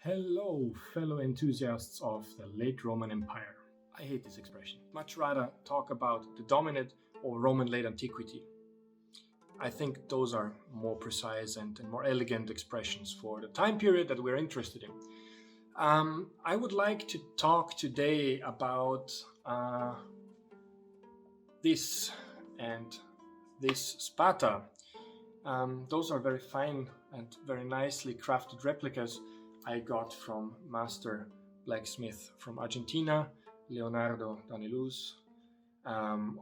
Hello, fellow enthusiasts of the late Roman Empire. I hate this expression. Much rather talk about the dominant or Roman late antiquity. I think those are more precise and more elegant expressions for the time period that we're interested in. I would like to talk today about this and this spatha. Those are very fine and very nicely crafted replicas I got from master blacksmith from Argentina, Leonardo Daneluz,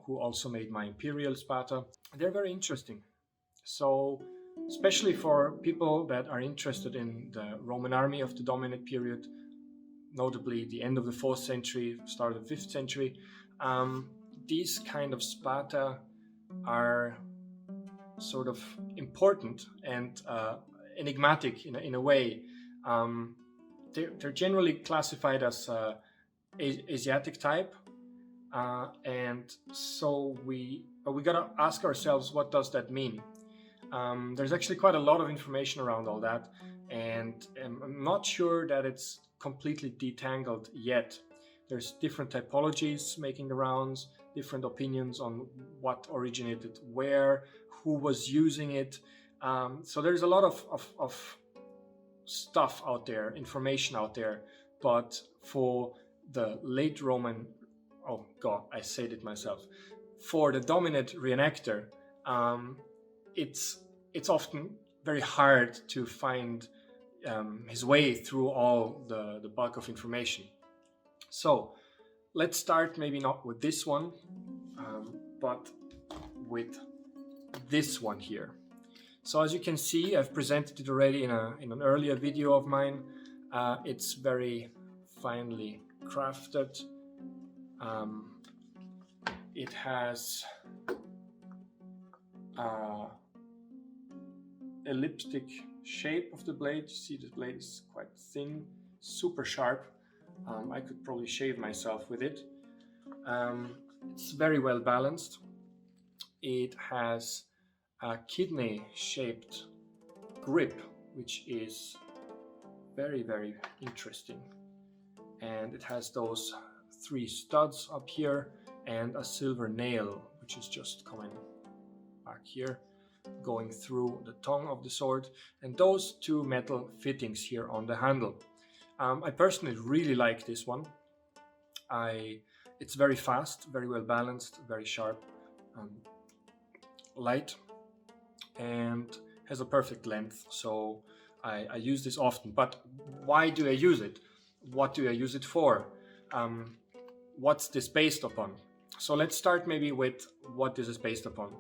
who also made my imperial spatha. They're very interesting. So, especially for people that are interested in the Roman army of the dominant period, notably the end of the 4th century, start of the 5th century, these kind of spatha are sort of important and enigmatic in a way. They're generally classified as Asiatic type, and so we gotta ask ourselves, what does that mean? There's actually quite a lot of information around all that, and I'm not sure that it's completely detangled yet. There's different typologies making the rounds, different opinions on what originated where, who was using it. So there's a lot of stuff out there, information out there, but for the late Roman, oh god, I said it myself, for the dominant reenactor, it's often very hard to find his way through all the bulk of information. So let's start maybe not with this one, but with this one here. So as you can see, I've presented it already in an earlier video of mine. It's very finely crafted. It has elliptic shape of the blade. You see the blade is quite thin, super sharp. I could probably shave myself with it. It's very well balanced. It has a kidney-shaped grip, which is very, very interesting. And it has those 3 studs up here and a silver nail, which is just coming back here, going through the tongue of the sword, and those 2 metal fittings here on the handle. I personally really like this one. It's very fast, very well balanced, very sharp, light, and has a perfect length. So I use this often. But why do I use it? What do I use it for? What's this based upon? So let's start maybe with what this is based upon.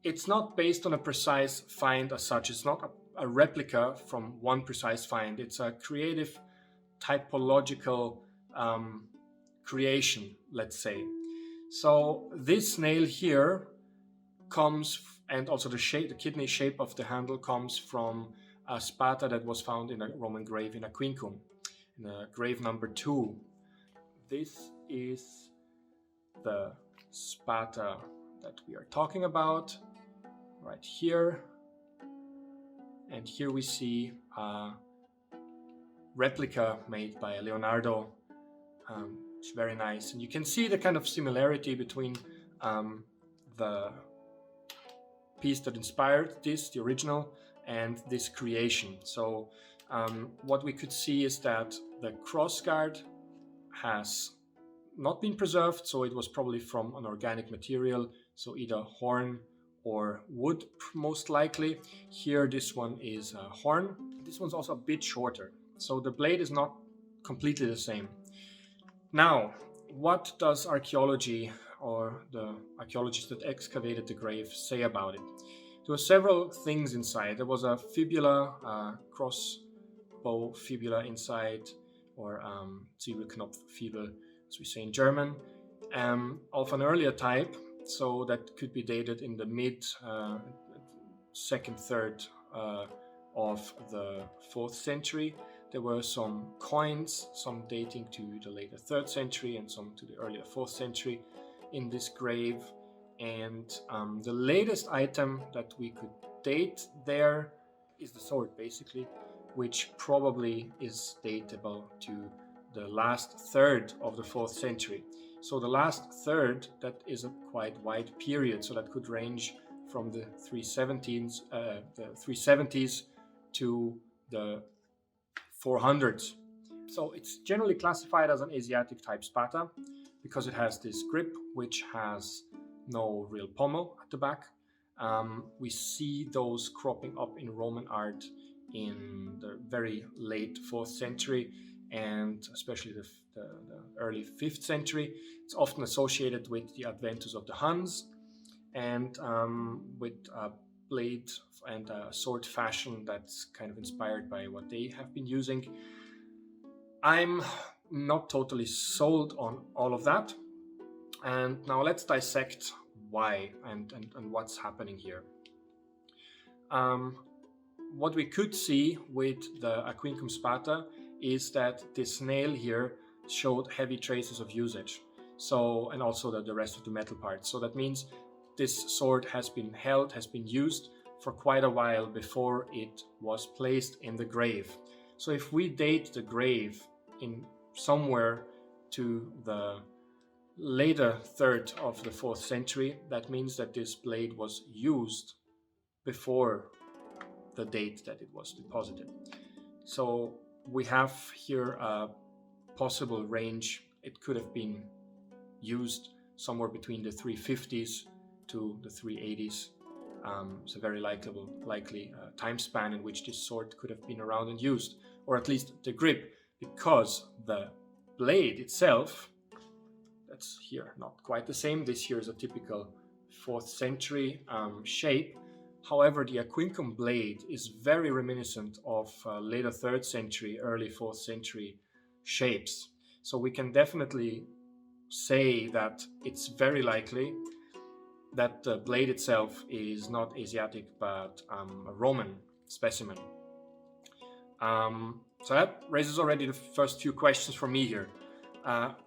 It's not based on a precise find as such. It's not a replica from one precise find. It's a creative typological creation, let's say. So this nail here comes, and also the shape, the kidney shape of the handle, comes from a spatha that was found in a Roman grave in Aquincum, in grave number 2. This is the spatha that we are talking about right here. And here we see a replica made by Leonardo. It's very nice. And you can see the kind of similarity between the piece that inspired this, the original, and this creation. So what we could see is that the crossguard has not been preserved, so it was probably from an organic material, so either horn or wood, most likely. Here this one is horn. This one's also a bit shorter, so the blade is not completely the same. Now, what does archaeology or the archaeologists that excavated the grave say about it? There were several things inside. There was a fibula, crossbow fibula inside, or Zwiebelknopffibel, as we say in German, of an earlier type. So that could be dated in the mid 2nd, 3rd of the 4th century. There were some coins, some dating to the later 3rd century and some to the earlier 4th century in this grave. And the latest item that we could date there is the sword, basically, which probably is datable to the last third of the 4th century. So the last third, that is a quite wide period, so that could range from the 370s to the 400s. So it's generally classified as an Asiatic type spatha because it has this grip which has no real pommel at the back. We see those cropping up in Roman art in the very late 4th century and especially the early 5th century. It's often associated with the adventus of the Huns and with a blade and a sword fashion that's kind of inspired by what they have been using. I'm not totally sold on all of that. And now let's dissect why and what's happening here. What we could see with the aquincum spatha is that this nail here showed heavy traces of usage. So, and also the rest of the metal parts. So that means this sword has been held, has been used for quite a while before it was placed in the grave. So if we date the grave in somewhere to the later third of the 4th century, that means that this blade was used before the date that it was deposited. So we have here a possible range. It could have been used somewhere between the 350s to the 380s. It's a very likely time span in which this sword could have been around and used, or at least the grip, because the blade itself, that's here not quite the same. This here is a typical 4th century shape. However, the aquincum blade is very reminiscent of later 3rd century, early 4th century shapes. So we can definitely say that it's very likely that the blade itself is not Asiatic but a Roman specimen. So that raises already the first few questions for me here.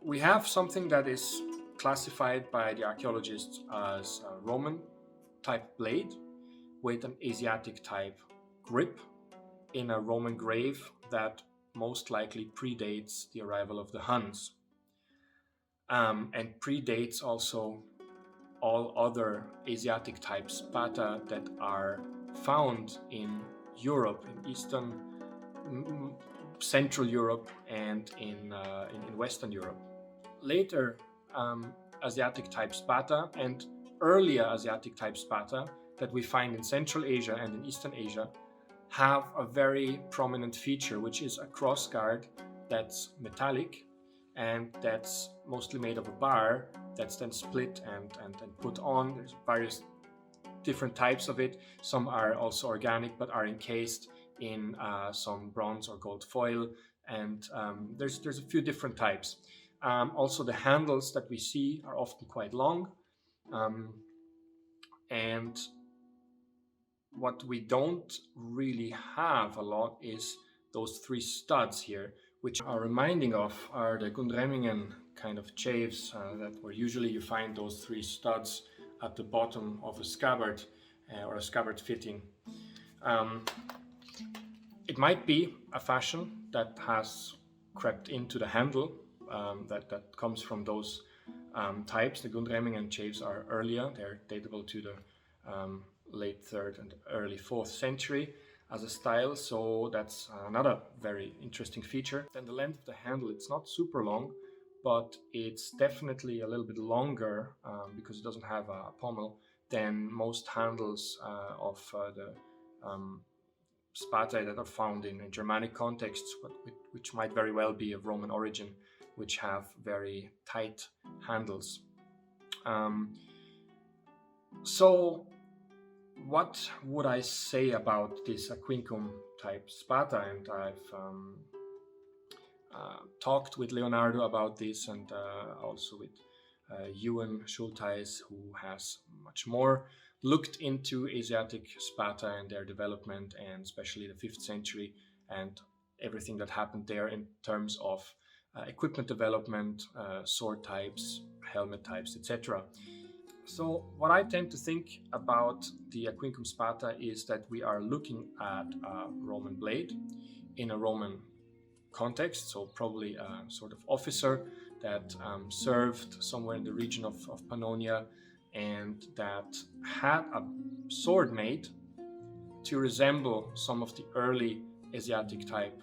We have something that is classified by the archaeologists as a Roman type blade with an Asiatic type grip in a Roman grave that most likely predates the arrival of the Huns and predates also all other Asiatic type spatha that are found in Europe, in Eastern, Central Europe, and in Western Europe. Later Asiatic type spatha and earlier Asiatic type spatha that we find in Central Asia and in Eastern Asia have a very prominent feature, which is a crossguard that's metallic and that's mostly made of a bar that's then split and put on. There's various different types of it. Some are also organic but are encased in some bronze or gold foil, and there's a few different types. Also the handles that we see are often quite long, and what we don't really have a lot is those 3 studs here, which are reminding of are the Gundremmingen kind of chaves where usually you find those 3 studs at the bottom of a scabbard or a scabbard fitting. It might be a fashion that has crept into the handle that comes from those types. The Gundremmingen chaves are earlier. They're datable to the late 3rd and early 4th century as a style, so that's another very interesting feature. Then the length of the handle, it's not super long, but it's definitely a little bit longer because it doesn't have a pommel than most handles of the spatha that are found in Germanic contexts, but which might very well be of Roman origin, which have very tight handles. So what would I say about this aquincum type spatha? And I've talked with Leonardo about this, and also with Ewan Schultheis, who has much more looked into Asiatic spatha and their development, and especially the 5th century and everything that happened there in terms of equipment development, sword types, helmet types, etc. So what I tend to think about the aquincum spatha is that we are looking at a Roman blade in a Roman context, so probably a sort of officer that served somewhere in the region of Pannonia and that had a sword made to resemble some of the early Asiatic type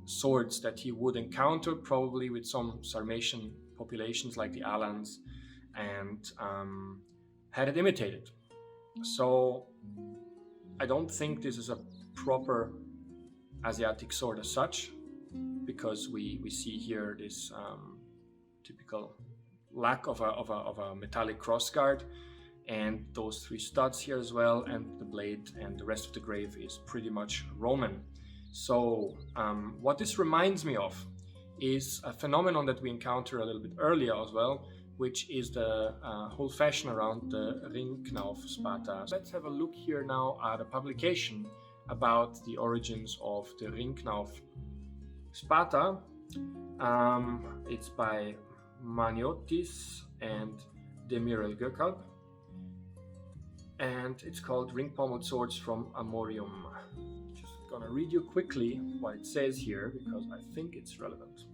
swords that he would encounter, probably with some Sarmatian populations like the Alans, and had it imitated. So I don't think this is a proper Asiatic sword as such, because we see here this typical lack of a metallic crossguard, and those three studs here as well, and the blade and the rest of the grave is pretty much Roman. So what this reminds me of is a phenomenon that we encounter a little bit earlier as well, which is the whole fashion around the Ringknauf spatha. Let's have a look here now at a publication about the origins of the Ringknauf spatha. It's by Maniotis and Demirel Gökalp, and it's called Ring Pommelled Swords from Amorium. Just gonna read you quickly what it says here because I think it's relevant.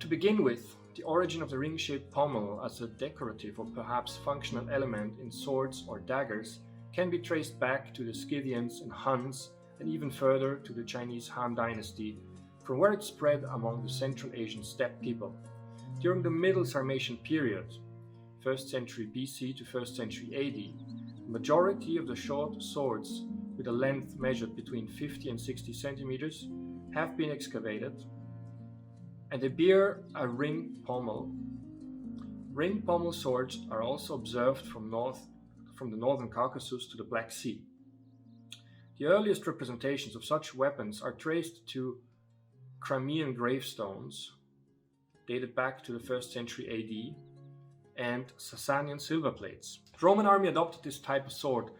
To begin with, the origin of the ring-shaped pommel as a decorative or perhaps functional element in swords or daggers can be traced back to the Scythians and Huns, and even further to the Chinese Han Dynasty, from where it spread among the Central Asian steppe people. During the Middle Sarmatian period, 1st century BC to 1st century AD, the majority of the short swords with a length measured between 50 and 60 centimeters have been excavated, and they bear a ring pommel. Ring pommel swords are also observed from the northern Caucasus to the Black Sea. The earliest representations of such weapons are traced to Crimean gravestones dated back to the 1st century AD and Sasanian silver plates. The Roman army adopted this type of sword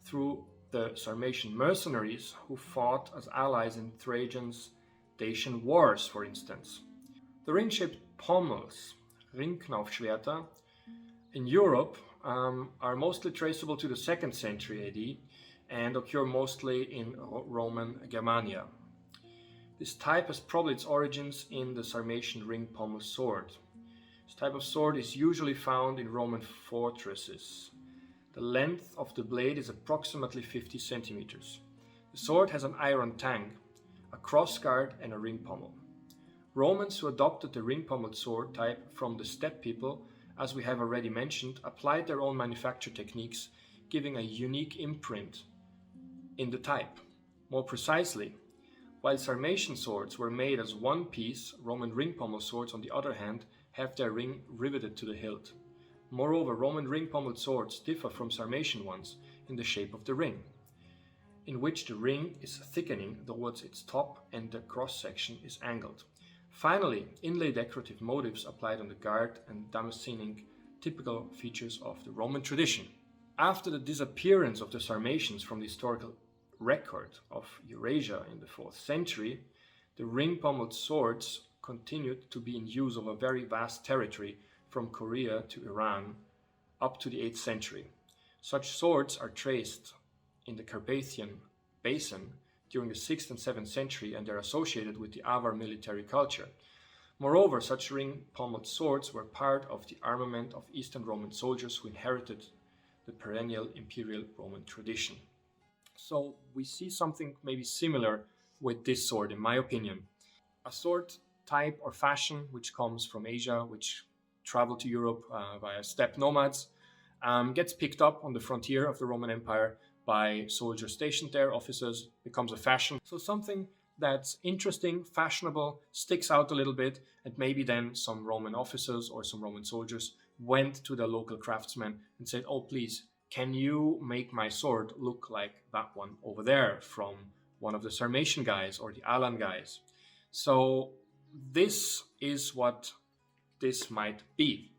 through the Sarmatian mercenaries who fought as allies in Trajan's Dacian wars, for instance. The ring-shaped pommels, Ringknaufschwerter, in Europe are mostly traceable to the 2nd century AD and occur mostly in Roman Germania. This type has probably its origins in the Sarmatian ring pommel sword. This type of sword is usually found in Roman fortresses. The length of the blade is approximately 50 centimeters. The sword has an iron tang, a crossguard and a ring pommel. Romans who adopted the ring pommeled sword type from the steppe people, as we have already mentioned, applied their own manufacture techniques, giving a unique imprint in the type. More precisely, while Sarmatian swords were made as one piece, Roman ring pommel swords, on the other hand, have their ring riveted to the hilt. Moreover, Roman ring pommelled swords differ from Sarmatian ones in the shape of the ring, in which the ring is thickening towards its top and the cross-section is angled. Finally, inlay decorative motifs applied on the guard and damascening, typical features of the Roman tradition. After the disappearance of the Sarmatians from the historical record of Eurasia in the 4th century, the ring-pommelled swords continued to be in use over a very vast territory from Korea to Iran up to the 8th century. Such swords are traced in the Carpathian Basin during the 6th and 7th century, and they're associated with the Avar military culture. Moreover, such ring-pommelled swords were part of the armament of Eastern Roman soldiers who inherited the perennial imperial Roman tradition. So we see something maybe similar with this sword, in my opinion. A sword type or fashion which comes from Asia, which traveled to Europe via steppe nomads, gets picked up on the frontier of the Roman Empire by soldiers stationed there, officers, becomes a fashion. So something that's interesting, fashionable, sticks out a little bit, and maybe then some Roman officers or some Roman soldiers went to the local craftsman and said, oh, please, can you make my sword look like that one over there from one of the Sarmatian guys or the Alan guys? So this is what this might be.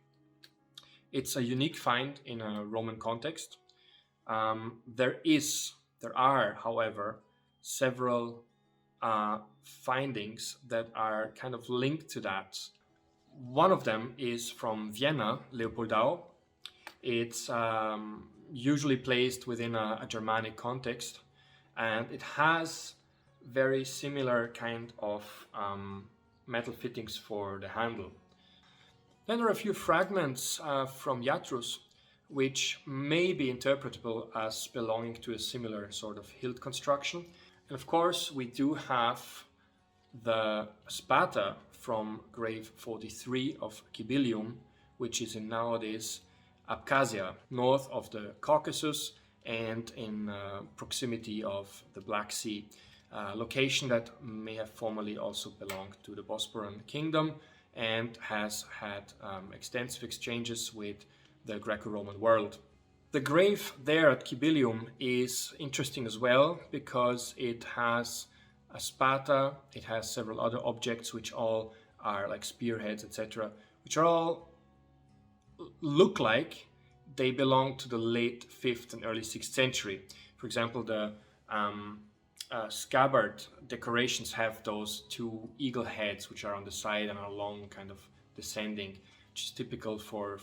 It's a unique find in a Roman context. There are, however, several findings that are kind of linked to that. One of them is from Vienna, Leopoldau. It's usually placed within a Germanic context. and it has very similar kind of metal fittings for the handle. Then there are a few fragments from Yatrus which may be interpretable as belonging to a similar sort of hilt construction. And of course we do have the spatha from grave 43 of Kibilium, which is in nowadays Abkhazia, north of the Caucasus and in proximity of the Black Sea, location that may have formerly also belonged to the Bosporan kingdom and has had extensive exchanges with the Greco-Roman world. The grave there at Kibilium is interesting as well because it has a spatha, it has several other objects which all are like spearheads, etc., which are all look like they belong to the late 5th and early 6th century. For example, the scabbard decorations have those two eagle heads which are on the side and are long, kind of descending, which is typical for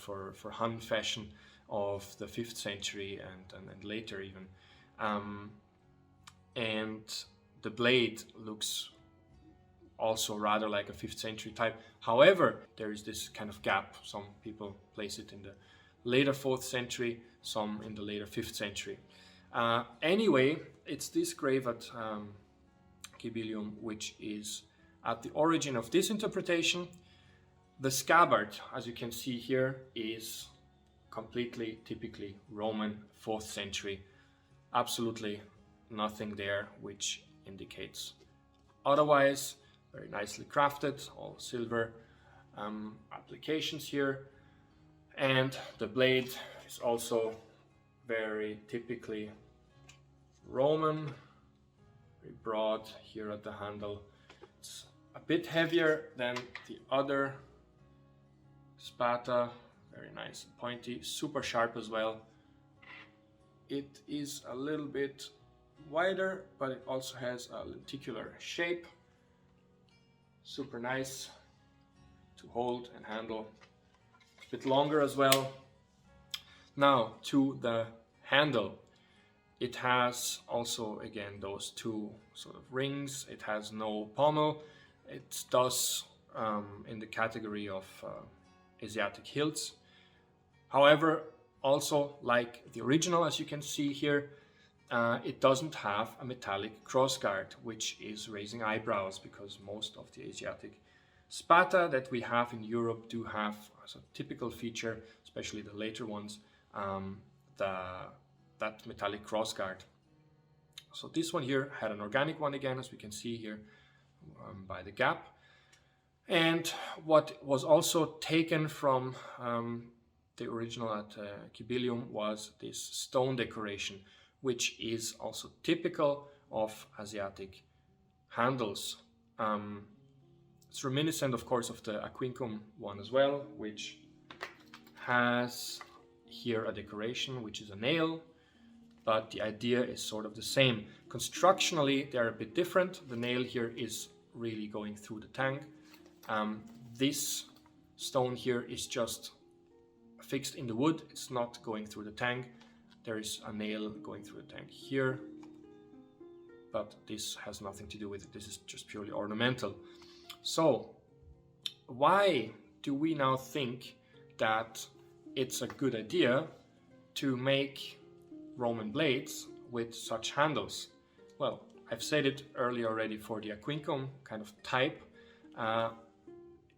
Han fashion of the 5th century and later even. And the blade looks also rather like a 5th century type. However, there is this kind of gap. Some people place it in the later 4th century, some in the later 5th century. Anyway, it's this grave at Kibilium which is at the origin of this interpretation. The scabbard, as you can see here, is completely typically Roman 4th century. Absolutely nothing there which indicates otherwise. Very nicely crafted, all silver applications here, and the blade is also very typically Roman, very broad here at the handle. It's a bit heavier than the other spatha, very nice and pointy, super sharp as well. It is a little bit wider, but it also has a lenticular shape. Super nice to hold and handle. A bit longer as well. Now to the handle. It has also again those two sort of rings. It has no pommel. It's thus in the category of Asiatic hilts. However, also like the original, as you can see here, it doesn't have a metallic crossguard, which is raising eyebrows because most of the Asiatic spatha that we have in Europe do have as a typical feature, especially the later ones, that metallic crossguard. So this one here had an organic one again, as we can see here by the gap. And what was also taken from the original at Kibilium was this stone decoration, which is also typical of Asiatic handles. It's reminiscent, of course, of the Aquincum one as well, which has here a decoration, which is a nail, but the idea is sort of the same. Constructionally, they're a bit different. The nail here is really going through the tang. This stone here is just fixed in the wood. It's not going through the tang. There is a nail going through the tang here, but this has nothing to do with it. This is just purely ornamental. So why do we now think that it's a good idea to make Roman blades with such handles? Well, I've said it earlier already for the Aquincum kind of type.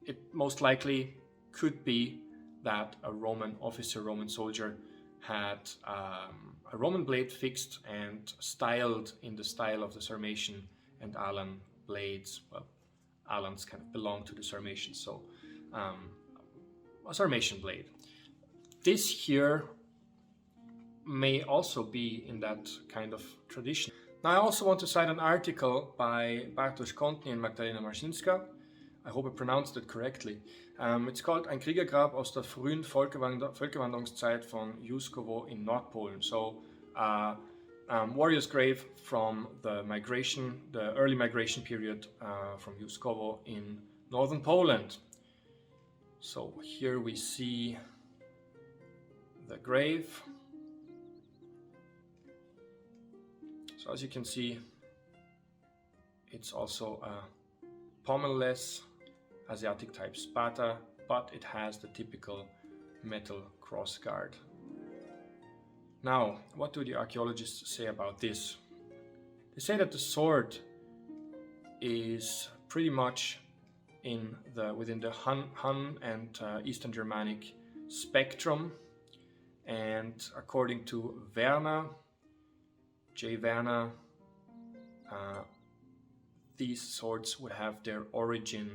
It most likely could be that a Roman officer, Roman soldier had a Roman blade fixed and styled in the style of the Sarmatian and Alan blades. Well, Alans kind of belong to the Sarmatians, so a Sarmatian blade. This here may also be in that kind of tradition. Now I also want to cite an article by Bartosz Kontny and Magdalena Marcinska. I hope I pronounced it correctly. It's called Ein Kriegergrab aus der frühen Völkerwanderungszeit von Juskowo in Nordpolen. So, warrior's grave from the migration, the early migration period from Juskowo in northern Poland. So here we see the grave. So as you can see, it's also a pommelless Asiatic type spatha, but it has the typical metal crossguard. Now, what do the archaeologists say about this? They say that the sword is pretty much within the Han and Eastern Germanic spectrum, and according to J. Werner, these swords would have their origin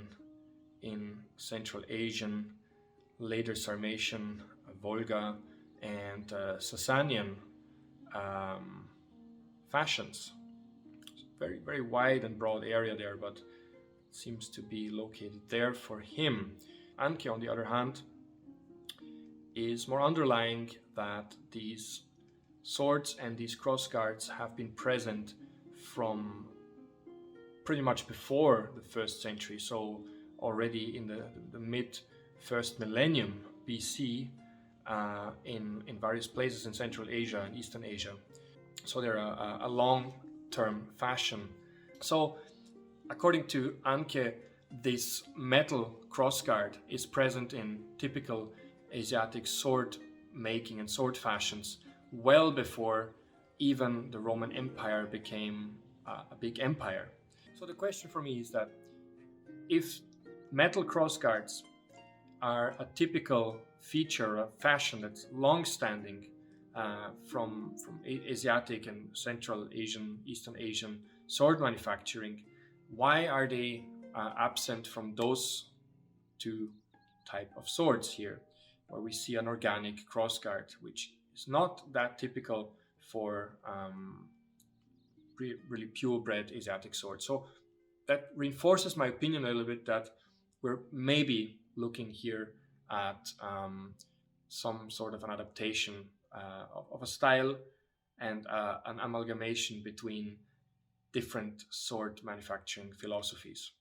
in Central Asian, later Sarmatian, Volga, and Sasanian fashions. Very, very wide and broad area there, but it seems to be located there for him. Anke, on the other hand, is more underlying that these swords and these crossguards have been present from pretty much before the 1st century, so already in the mid 1st millennium BC, in various places in Central Asia and Eastern Asia. So they're a long-term fashion. So according to Anke, this metal crossguard is present in typical Asiatic sword making and sword fashions well before even the Roman Empire became a big empire. So the question for me is that if metal crossguards are a typical feature of fashion that's long-standing from Asiatic and Central Asian, Eastern Asian sword manufacturing, why are they absent from those two type of swords here, where we see an organic crossguard, which is not that typical for really purebred Asiatic swords? So that reinforces my opinion a little bit that we're maybe looking here at some sort of an adaptation of a style and an amalgamation between different sword manufacturing philosophies.